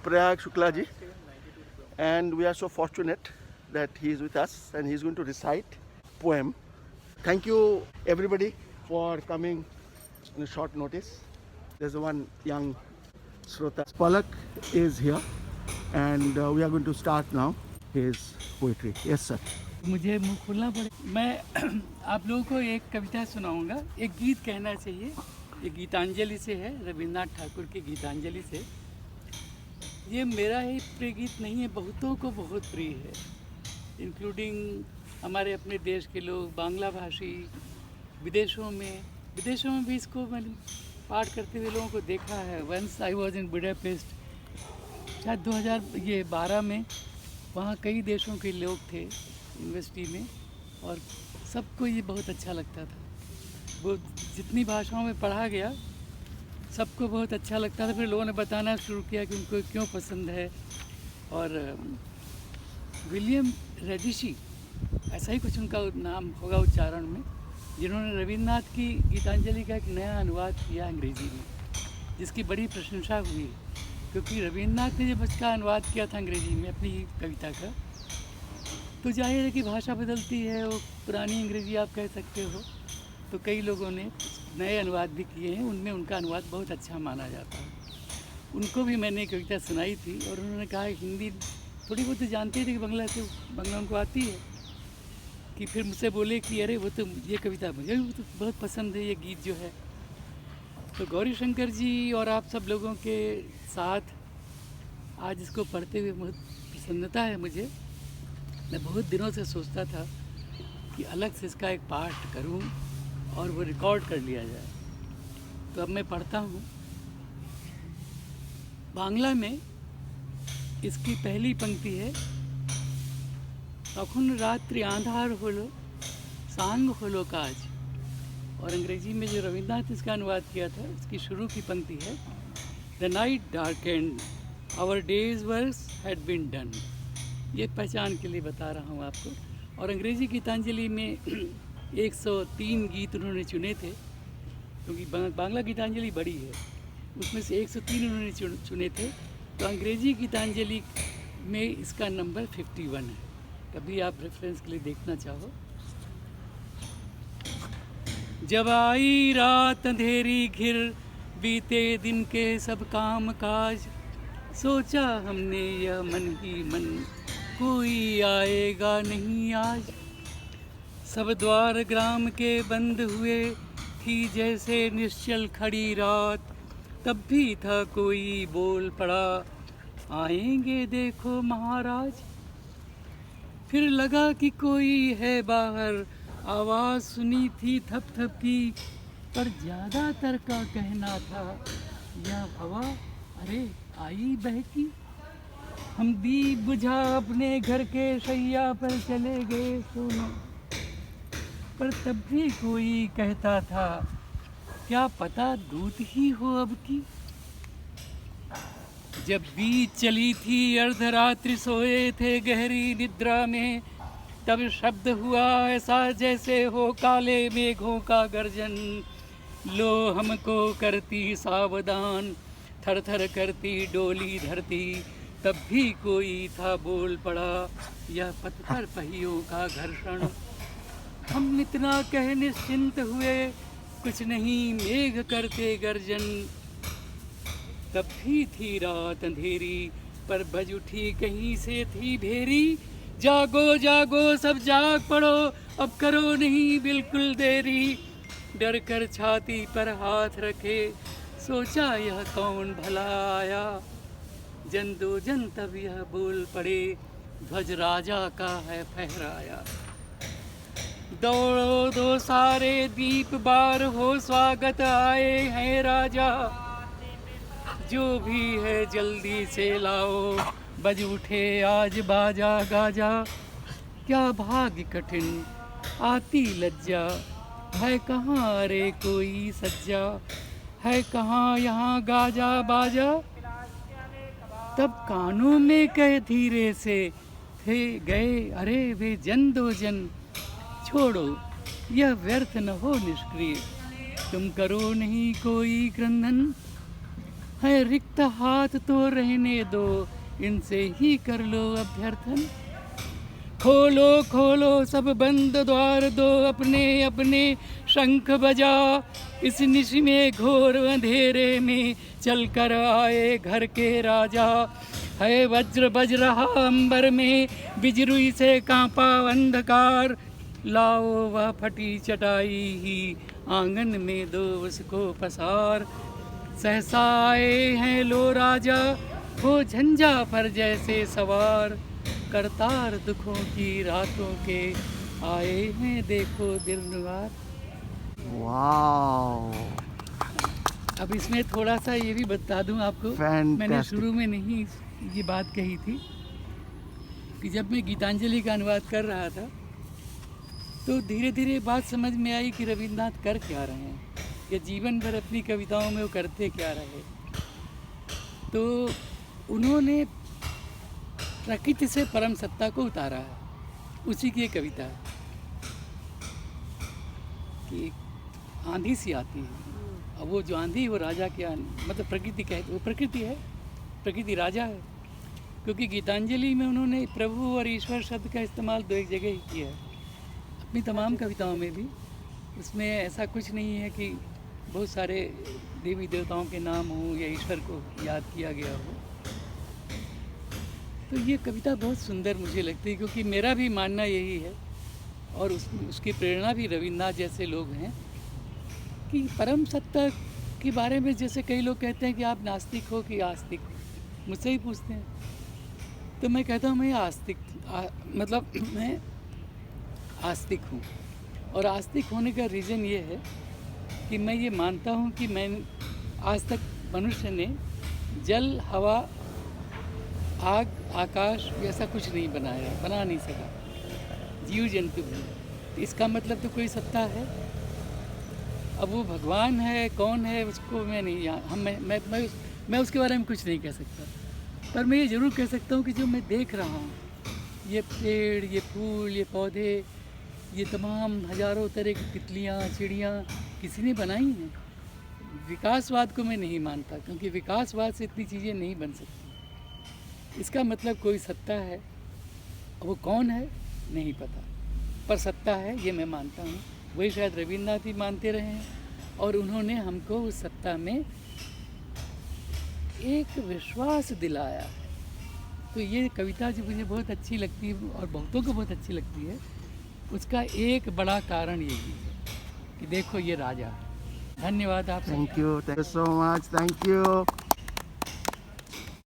Prayag Shukla ji, and we are so fortunate that he is with us and he is going to recite poem. Thank you everybody for coming in a short notice. There's one young Shrota. Palak is here and we are going to start now his poetry. Yes sir. मुझे मुंह खोलना पड़े। मैं आप लोगों को एक कविता सुनाऊंगा, एक गीत कहना चाहिए। ये गीतांजलि से है, रविन्द्रनाथ ठाकुर की गीतांजलि से। ये मेरा ही प्रिय गीत नहीं है, बहुतों को बहुत प्रिय है, इंक्लूडिंग हमारे अपने देश के लोग, बांग्ला भाषी, विदेशों में भी इसको मैंने पाठ करते हुए लोगों को देखा है। Once I was in Budapest, शायद 2012 में। वहाँ कई देशों के लोग थे यूनिवर्सिटी में और सबको ये बहुत अच्छा लगता था। वो जितनी भाषाओं में पढ़ा गया सबको बहुत अच्छा लगता था। फिर लोगों ने बताना शुरू किया कि उनको क्यों पसंद है। और विलियम रेडिशी, ऐसा ही कुछ उनका नाम होगा उच्चारण में, जिन्होंने रविन्द्रनाथ की गीतांजलि का एक नया अनुवाद किया अंग्रेज़ी में, जिसकी बड़ी प्रशंसा हुई। क्योंकि रविन्द्रनाथ ने जब इसका अनुवाद किया था अंग्रेज़ी में अपनी कविता का, तो जाहिर है कि भाषा बदलती है, वो पुरानी अंग्रेज़ी आप कह सकते हो। तो कई लोगों ने नए अनुवाद भी किए हैं, उनमें उनका अनुवाद बहुत अच्छा माना जाता है। उनको भी मैंने कविता सुनाई थी और उन्होंने कहा हिंदी थोड़ी बहुत जानते थे कि बांग्ला उनको आती है, कि फिर मुझसे बोले कि अरे वो तो ये कविता मुझे भी तो बहुत पसंद है, ये गीत जो है। तो गौरी शंकर जी और आप सब लोगों के साथ आज इसको पढ़ते हुए बहुत प्रसन्नता है मुझे। मैं बहुत दिनों से सोचता था कि अलग से इसका एक पाठ करूं और वो रिकॉर्ड कर लिया जाए। तो अब मैं पढ़ता हूँ। बांग्ला में इसकी पहली पंक्ति है, तखुन रात्रि आंधार होलो सांग होलो काज। और अंग्रेजी में जो रविन्द्रनाथ ने इसका अनुवाद किया था, उसकी शुरू की पंक्ति है, the night darkened our days works had been done. ये पहचान के लिए बता रहा हूँ आपको। और अंग्रेज़ी गीतांजलि में 103 गीत उन्होंने चुने थे, क्योंकि बांग्ला गीतांजलि बड़ी है, उसमें से 103 उन्होंने चुने थे। तो अंग्रेज़ी गीतांजलि में इसका नंबर 51 है। कभी आप रेफरेंस के लिए देखना चाहो। जब आई रात अंधेरी घिर, बीते दिन के सब काम काज, सोचा हमने यह मन ही मन, कोई आएगा नहीं आज। सब द्वार ग्राम के बंद हुए, थी जैसे निश्चल खड़ी रात, तब भी था कोई बोल पड़ा, आएंगे देखो महाराज। फिर लगा कि कोई है बाहर, आवाज़ सुनी थी थप थप की, पर ज़्यादातर का कहना था, यह हवा अरे आई बहकी। हम दीप बुझा अपने घर के शैया पर चले गए सोने, पर तब भी कोई कहता था, क्या पता दूत ही हो अब की। जब बीत चली थी अर्धरात्रि, सोए थे गहरी निद्रा में, तब शब्द हुआ ऐसा जैसे हो काले मेघों का गर्जन। लो हमको करती सावधान, थर थर करती डोली धरती, तब भी कोई था बोल पड़ा, यह पत्थर पहियों का घर्षण। हम इतना कह निश्चिंत हुए, कुछ नहीं मेघ करते गर्जन। तब भी थी रात अंधेरी, पर बज उठी कहीं से थी भेरी, जागो जागो सब जाग पड़ो, अब करो नहीं बिल्कुल देरी। डर कर छाती पर हाथ रखे, सोचा यह कौन भला आया, जन दो जन तब यह बोल पड़े, ध्वज राजा का है फहराया। दौड़ो दो सारे दीप बार हो, स्वागत आए हैं राजा, जो भी है जल्दी से लाओ, बज उठे आज बाजा गाजा। क्या भाग्य कठिन आती लज्जा, है कहाँ रे कोई सज्जा, है कहाँ यहाँ गाजा बाजा। तब कानों में कह धीरे से, थे गए अरे वे जन दो जन, छोड़ो यह व्यर्थ न हो निष्क्रिय, तुम करो नहीं कोई क्रंदन। है रिक्त हाथ तो रहने दो, इनसे ही कर लो अभ्यर्थन। खोलो खोलो सब बंद द्वार दो, अपने अपने शंख बजा। इस निशि में घोर अंधेरे में चल कर आए घर के राजा। है वज्र बज रहा अंबर में, बिजरुई से कांपा अंधकार। लाओ वह फटी चटाई ही, आंगन में दो उसको पसार। सहसा आए हैं लो राजा, हो झंझा पर जैसे सवार। करतार दुखों की रातों के, आए हैं देखो दिलवार। वाओ, अब इसमें थोड़ा सा ये भी बता दूं आपको, मैंने शुरू में नहीं ये बात कही थी कि जब मैं गीतांजलि का अनुवाद कर रहा था तो धीरे धीरे बात समझ में आई कि रविन्द्रनाथ कर क्या रहे हैं, या जीवन भर अपनी कविताओं में वो करते क्या रहे। तो उन्होंने प्रकृति से परम सत्ता को उतारा है, उसी की एक कविता है कि आंधी सी आती है। अब वो जो आंधी वो राजा के मतलब प्रकृति कहते, वो प्रकृति है, प्रकृति राजा है। क्योंकि गीतांजलि में उन्होंने प्रभु और ईश्वर शब्द का इस्तेमाल दो एक जगह ही किया है, अपनी तमाम कविताओं में भी। उसमें ऐसा कुछ नहीं है कि बहुत सारे देवी देवताओं के नाम हों या ईश्वर को याद किया गया हो। तो ये कविता बहुत सुंदर मुझे लगती है, क्योंकि मेरा भी मानना यही है और उसकी प्रेरणा भी रविन्द्रनाथ जैसे लोग हैं कि परम सत्ता के बारे में जैसे कई लोग कहते हैं कि आप नास्तिक हो कि आस्तिक हो, मुझसे ही पूछते हैं, तो मैं कहता हूँ मैं आस्तिक मतलब मैं आस्तिक हूँ। और आस्तिक होने का रीज़न ये है कि मैं ये मानता हूँ कि मैं आज तक मनुष्य ने जल, हवा, आग, आकाश ऐसा कुछ नहीं बना नहीं सका, जीव जंतु भी। तो इसका मतलब तो कोई सत्ता है। अब वो भगवान है कौन है उसको मैं नहीं मैं उसके बारे में कुछ नहीं कह सकता, पर मैं ये ज़रूर कह सकता हूँ कि जो मैं देख रहा हूँ, ये पेड़, ये फूल, ये पौधे, ये तमाम हज़ारों तरह की तितलियाँ, चिड़ियाँ किसी ने बनाई हैं। विकासवाद को मैं नहीं मानता, क्योंकि विकासवाद से इतनी चीज़ें नहीं बन सकती। इसका मतलब कोई सत्ता है, वो कौन है नहीं पता, पर सत्ता है ये मैं मानता हूँ। वही शायद रविन्द्रनाथ भी मानते रहे हैं और उन्होंने हमको उस सत्ता में एक विश्वास दिलाया। तो ये कविता जो मुझे बहुत अच्छी लगती है और बहुतों को बहुत अच्छी लगती है, उसका एक बड़ा कारण यही है कि देखो ये राजा। धन्यवाद आप। Thank you so much, thank you.